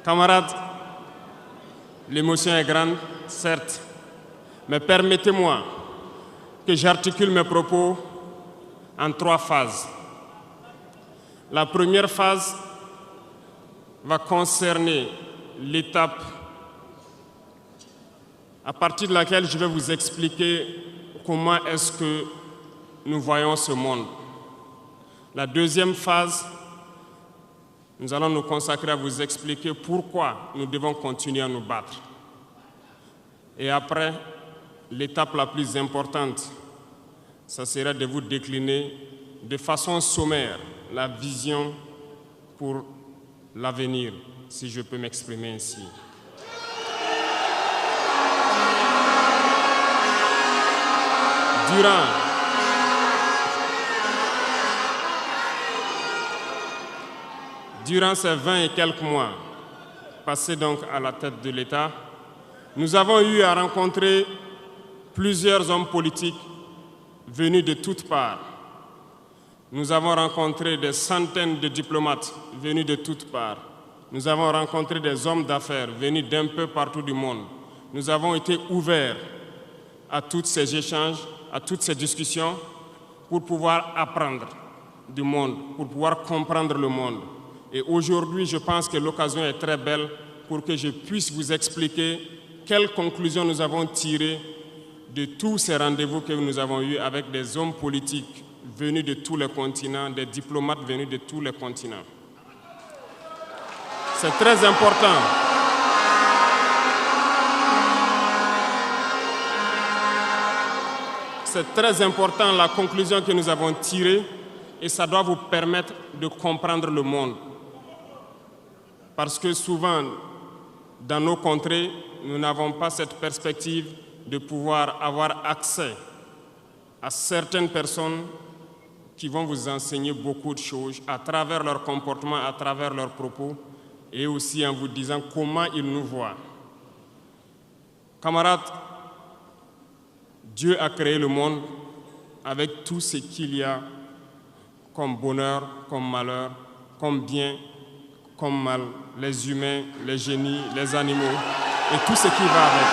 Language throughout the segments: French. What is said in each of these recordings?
Camarades, l'émotion est grande, certes, mais permettez-moi que j'articule mes propos en 3 phases. La première phase va concerner l'étape à partir de laquelle je vais vous expliquer comment est-ce que nous voyons ce monde. La deuxième phase, nous allons nous consacrer à vous expliquer pourquoi nous devons continuer à nous battre. Et après, l'étape la plus importante, ça sera de vous décliner de façon sommaire la vision pour l'avenir, si je peux m'exprimer ainsi. Durant ces 20 et quelques mois passés donc à la tête de l'État, nous avons eu à rencontrer plusieurs hommes politiques venus de toutes parts. Nous avons rencontré des centaines de diplomates venus de toutes parts. Nous avons rencontré des hommes d'affaires venus d'un peu partout du monde. Nous avons été ouverts à tous ces échanges, à toutes ces discussions pour pouvoir apprendre du monde, pour pouvoir comprendre le monde. Et aujourd'hui, je pense que l'occasion est très belle pour que je puisse vous expliquer quelles conclusions nous avons tirées de tous ces rendez-vous que nous avons eus avec des hommes politiques venus de tous les continents, des diplomates venus de tous les continents. C'est très important. C'est très important la conclusion que nous avons tirée et ça doit vous permettre de comprendre le monde. Parce que souvent, dans nos contrées, nous n'avons pas cette perspective de pouvoir avoir accès à certaines personnes qui vont vous enseigner beaucoup de choses à travers leur comportement, à travers leurs propos et aussi en vous disant comment ils nous voient. Camarades, Dieu a créé le monde avec tout ce qu'il y a comme bonheur, comme malheur, comme bien, comme mal, les humains, les génies, les animaux et tout ce qui va avec.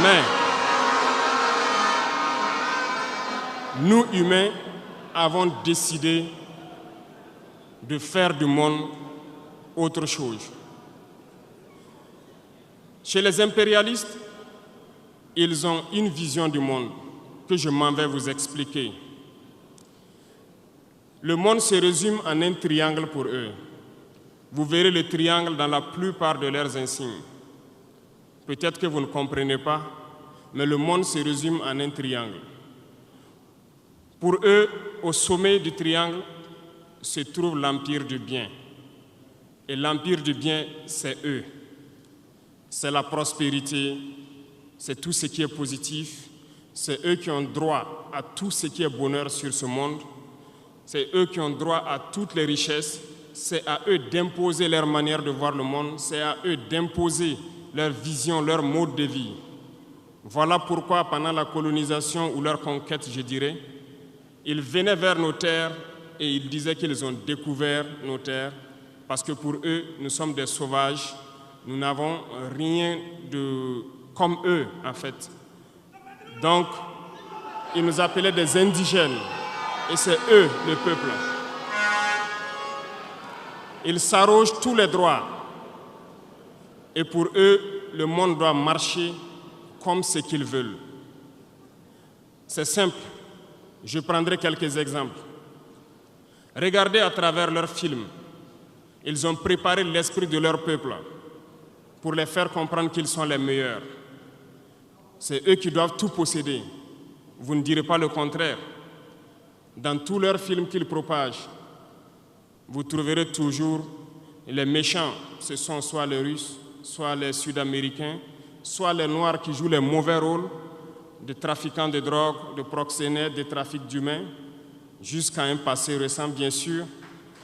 Mais nous, humains, avons décidé de faire du monde autre chose. Chez les impérialistes, ils ont une vision du monde que je m'en vais vous expliquer. Le monde se résume en un triangle pour eux. Vous verrez le triangle dans la plupart de leurs insignes. Peut-être que vous ne comprenez pas, mais le monde se résume en un triangle. Pour eux, au sommet du triangle, se trouve l'empire du bien. Et l'empire du bien, c'est eux. C'est la prospérité, c'est tout ce qui est positif. C'est eux qui ont droit à tout ce qui est bonheur sur ce monde. C'est eux qui ont droit à toutes les richesses. C'est à eux d'imposer leur manière de voir le monde. C'est à eux d'imposer leur vision, leur mode de vie. Voilà pourquoi, pendant la colonisation ou leur conquête, je dirais, ils venaient vers nos terres et ils disaient qu'ils ont découvert nos terres parce que pour eux, nous sommes des sauvages. Nous n'avons rien de comme eux, en fait. Donc, ils nous appelaient des indigènes. Et c'est eux, le peuple. Ils s'arrogent tous les droits. Et pour eux, le monde doit marcher comme ce qu'ils veulent. C'est simple. Je prendrai quelques exemples. Regardez à travers leurs films. Ils ont préparé l'esprit de leur peuple pour les faire comprendre qu'ils sont les meilleurs. C'est eux qui doivent tout posséder. Vous ne direz pas le contraire. Dans tous leurs films qu'ils propagent, vous trouverez toujours les méchants. Ce sont soit les Russes, soit les Sud-Américains, soit les Noirs qui jouent les mauvais rôles de trafiquants de drogue, de proxénètes, de trafic d'humains, jusqu'à un passé récent, bien sûr.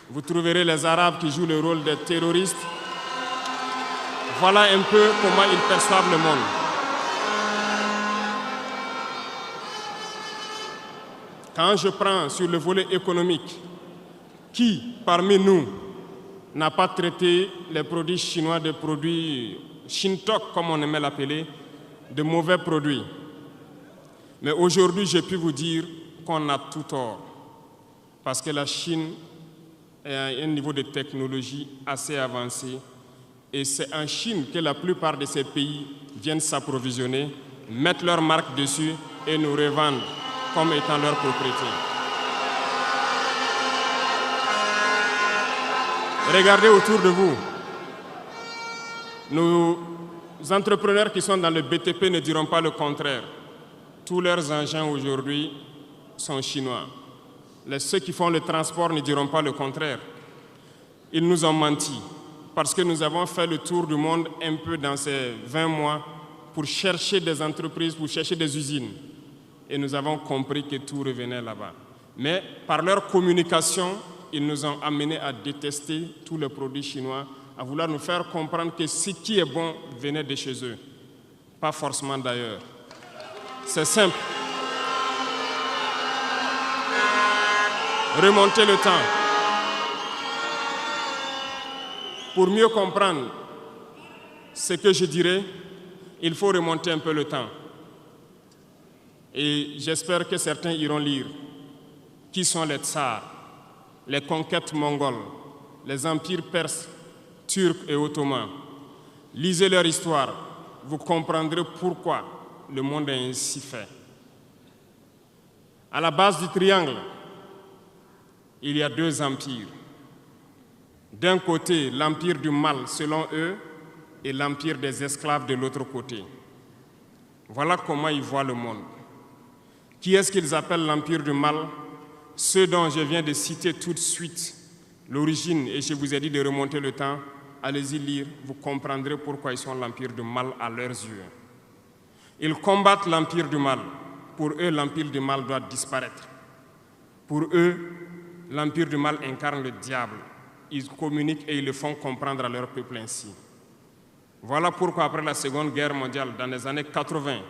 Vous trouverez les Arabes qui jouent le rôle des terroristes. Voilà un peu comment ils perçoivent le monde. Quand je prends sur le volet économique, Qui, parmi nous, n'a pas traité les produits chinois des produits Shintok, comme on aimait l'appeler, de mauvais produits? Mais aujourd'hui, j'ai pu vous dire qu'on a tout tort, parce que la Chine est à un niveau de technologie assez avancé, et c'est en Chine que la plupart de ces pays viennent s'approvisionner, mettent leur marque dessus et nous revendent comme étant leur propriété. Regardez autour de vous. Nos entrepreneurs qui sont dans le BTP ne diront pas le contraire. Tous leurs engins aujourd'hui sont chinois. Ceux qui font le transport ne diront pas le contraire. Ils nous ont menti parce que nous avons fait le tour du monde un peu dans ces 20 mois pour chercher des entreprises, pour chercher des usines. Et nous avons compris que tout revenait là-bas. Mais par leur communication, ils nous ont amenés à détester tous les produits chinois, à vouloir nous faire comprendre que ce qui est bon venait de chez eux, pas forcément d'ailleurs. C'est simple. Remonter le temps. Pour mieux comprendre ce que je dirais, il faut remonter un peu le temps. Et j'espère que certains iront lire qui sont les tsars, les conquêtes mongoles, les empires perses, turcs et ottomans. Lisez leur histoire, vous comprendrez pourquoi le monde est ainsi fait. À la base du triangle, il y a deux empires. D'un côté, l'empire du mal, selon eux, et l'empire des esclaves de l'autre côté. Voilà comment ils voient le monde. Qui est-ce qu'ils appellent l'empire du mal? Ceux dont je viens de citer tout de suite l'origine, et je vous ai dit de remonter le temps, allez-y lire, vous comprendrez pourquoi ils sont l'empire du mal à leurs yeux. Ils combattent l'empire du mal. Pour eux, l'empire du mal doit disparaître. Pour eux, l'empire du mal incarne le diable. Ils communiquent et ils le font comprendre à leur peuple ainsi. Voilà pourquoi après la Seconde Guerre mondiale, dans les années 80,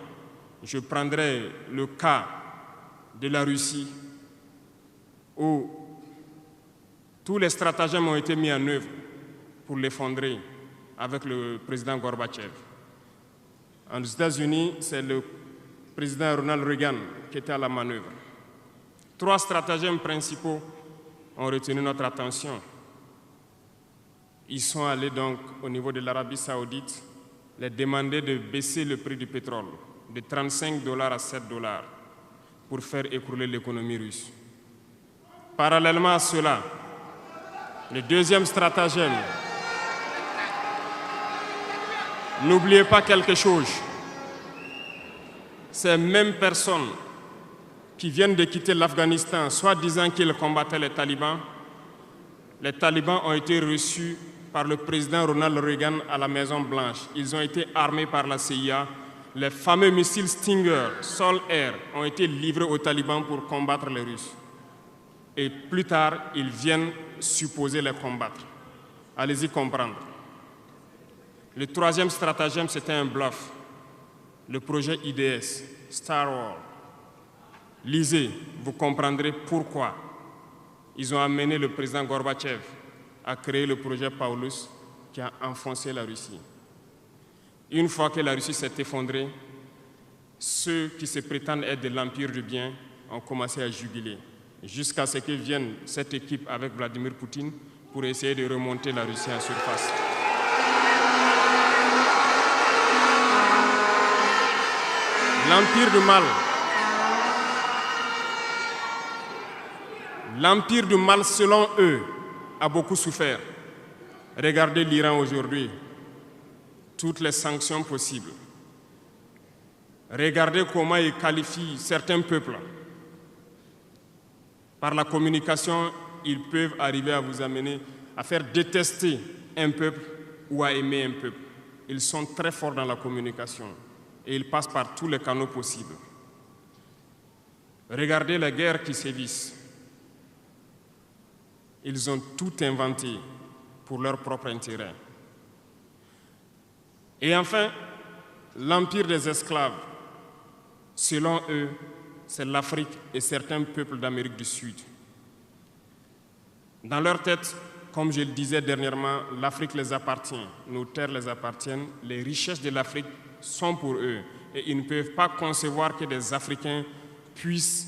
je prendrai le cas de la Russie où tous les stratagèmes ont été mis en œuvre pour l'effondrer avec le président Gorbatchev. Aux États-Unis, c'est le président Ronald Reagan qui était à la manœuvre. 3 stratagèmes principaux ont retenu notre attention. Ils sont allés donc au niveau de l'Arabie Saoudite les demander de baisser le prix du pétrole de 35 $ à 7 $ pour faire écrouler l'économie russe. Parallèlement à cela, le deuxième stratagème, n'oubliez pas quelque chose, ces mêmes personnes qui viennent de quitter l'Afghanistan, soit disant qu'ils combattaient les talibans ont été reçus par le président Ronald Reagan à la Maison-Blanche. Ils ont été armés par la CIA. Les fameux missiles Stinger, Sol-Air, ont été livrés aux talibans pour combattre les Russes. Et plus tard, ils viennent supposer les combattre. Allez-y comprendre. Le troisième stratagème, c'était un bluff. Le projet IDS, Star Wars. Lisez, vous comprendrez pourquoi ils ont amené le président Gorbatchev à créer le projet Paulus qui a enfoncé la Russie. Une fois que la Russie s'est effondrée, ceux qui se prétendent être de l'empire du bien ont commencé à jubiler, jusqu'à ce que vienne cette équipe avec Vladimir Poutine pour essayer de remonter la Russie en surface. L'empire du mal. L'empire du mal, selon eux, a beaucoup souffert. Regardez l'Iran aujourd'hui, toutes les sanctions possibles. Regardez comment ils qualifient certains peuples. Par la communication, ils peuvent arriver à vous amener à faire détester un peuple ou à aimer un peuple. Ils sont très forts dans la communication et ils passent par tous les canaux possibles. Regardez les guerres qui sévissent. Ils ont tout inventé pour leur propre intérêt. Et enfin, l'empire des esclaves, selon eux, c'est l'Afrique et certains peuples d'Amérique du Sud. Dans leur tête, comme je le disais dernièrement, l'Afrique les appartient, nos terres les appartiennent, les richesses de l'Afrique sont pour eux. Et ils ne peuvent pas concevoir que des Africains puissent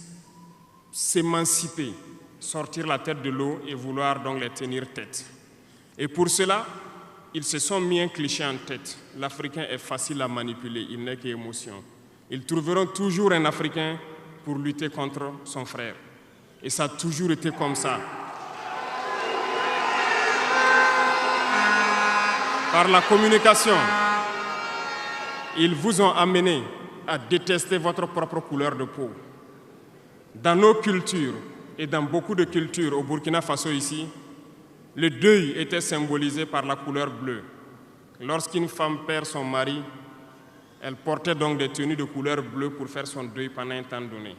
s'émanciper, sortir la tête de l'eau et vouloir donc les tenir tête. Et pour cela, ils se sont mis un cliché en tête. L'Africain est facile à manipuler, il n'est qu'émotion. Ils trouveront toujours un Africain pour lutter contre son frère. Et ça a toujours été comme ça. Par la communication, ils vous ont amené à détester votre propre couleur de peau. Dans nos cultures et dans beaucoup de cultures au Burkina Faso ici, le deuil était symbolisé par la couleur bleue. Lorsqu'une femme perd son mari, elle portait donc des tenues de couleur bleue pour faire son deuil pendant un temps donné.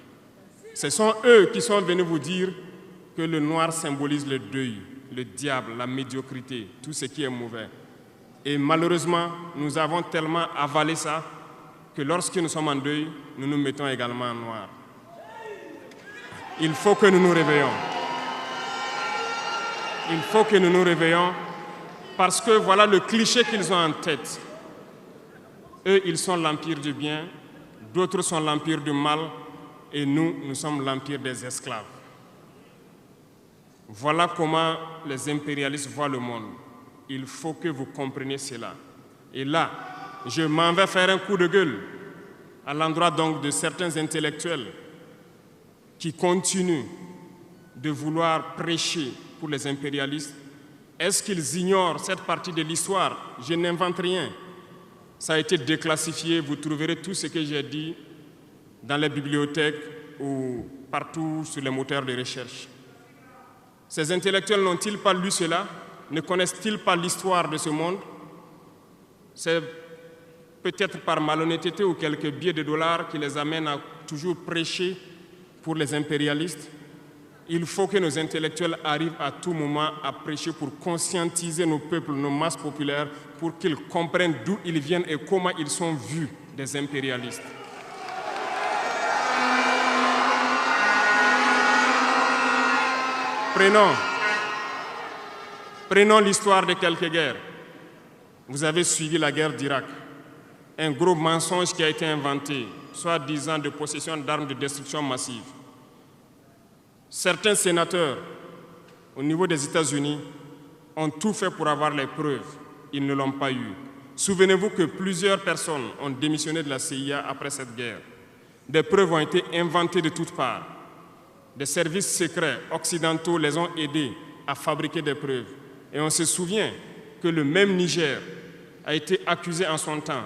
Ce sont eux qui sont venus vous dire que le noir symbolise le deuil, le diable, la médiocrité, tout ce qui est mauvais. Et malheureusement, nous avons tellement avalé ça que lorsque nous sommes en deuil, nous nous mettons également en noir. Il faut que nous nous réveillons. Il faut que nous nous réveillons parce que voilà le cliché qu'ils ont en tête. Eux, ils sont l'empire du bien, d'autres sont l'empire du mal, et nous, nous sommes l'empire des esclaves. Voilà comment les impérialistes voient le monde. Il faut que vous compreniez cela. Et là, je m'en vais faire un coup de gueule à l'endroit donc de certains intellectuels qui continuent de vouloir prêcher pour les impérialistes. Est-ce qu'ils ignorent cette partie de l'histoire? Je n'invente rien. Ça a été déclassifié, vous trouverez tout ce que j'ai dit dans les bibliothèques ou partout sur les moteurs de recherche. Ces intellectuels n'ont-ils pas lu cela? Ne connaissent-ils pas l'histoire de ce monde? C'est peut-être par malhonnêteté ou quelques billets de dollars qui les amènent à toujours prêcher pour les impérialistes. Il faut que nos intellectuels arrivent à tout moment à prêcher pour conscientiser nos peuples, nos masses populaires, pour qu'ils comprennent d'où ils viennent et comment ils sont vus des impérialistes. Prenons l'histoire de quelques guerres. Vous avez suivi la guerre d'Irak. Un gros mensonge qui a été inventé, soi-disant de possession d'armes de destruction massive. Certains sénateurs, au niveau des États-Unis, ont tout fait pour avoir les preuves. Ils ne l'ont pas eu. Souvenez-vous que plusieurs personnes ont démissionné de la CIA après cette guerre. Des preuves ont été inventées de toutes parts. Des services secrets occidentaux les ont aidés à fabriquer des preuves. Et on se souvient que le même Niger a été accusé en son temps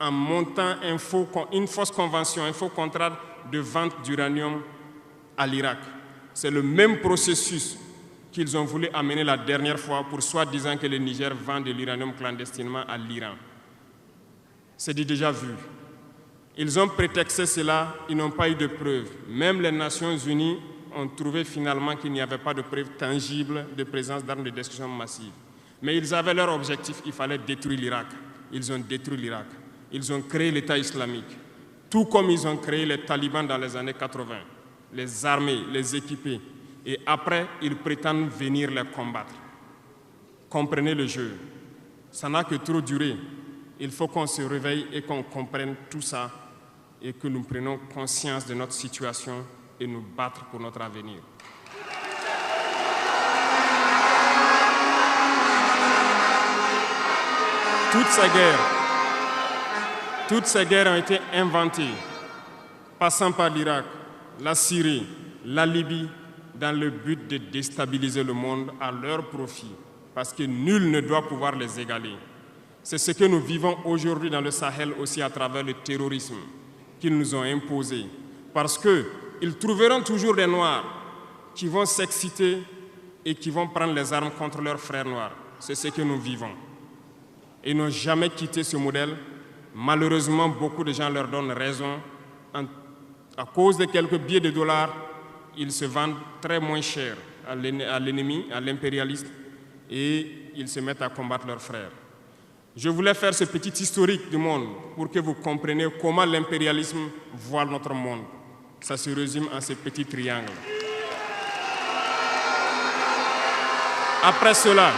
en montant une fausse convention, un faux contrat de vente d'uranium à l'Irak. C'est le même processus qu'ils ont voulu amener la dernière fois pour soi-disant que le Niger vend de l'uranium clandestinement à l'Iran. C'est du déjà vu. Ils ont prétexté cela, ils n'ont pas eu de preuves. Même les Nations Unies ont trouvé finalement qu'il n'y avait pas de preuves tangibles de présence d'armes de destruction massive. Mais ils avaient leur objectif, il fallait détruire l'Irak. Ils ont détruit l'Irak. Ils ont créé l'État islamique, tout comme ils ont créé les talibans dans les années 80, les armés, les équipés. Et après, ils prétendent venir les combattre. Comprenez le jeu. Ça n'a que trop duré. Il faut qu'on se réveille et qu'on comprenne tout ça et que nous prenions conscience de notre situation et nous battre pour notre avenir. Toutes ces guerres ont été inventées, passant par l'Irak, la Syrie, la Libye, dans le but de déstabiliser le monde à leur profit, parce que nul ne doit pouvoir les égaler. C'est ce que nous vivons aujourd'hui dans le Sahel aussi à travers le terrorisme qu'ils nous ont imposé, parce qu'ils trouveront toujours des Noirs qui vont s'exciter et qui vont prendre les armes contre leurs frères noirs. C'est ce que nous vivons. Ils n'ont jamais quitté ce modèle. Malheureusement, beaucoup de gens leur donnent raison. À cause de quelques billets de dollars, ils se vendent très moins cher à l'ennemi, à l'impérialiste, et ils se mettent à combattre leurs frères. Je voulais faire ce petit historique du monde pour que vous compreniez comment l'impérialisme voit notre monde. Ça se résume en ce petit triangle. Après cela,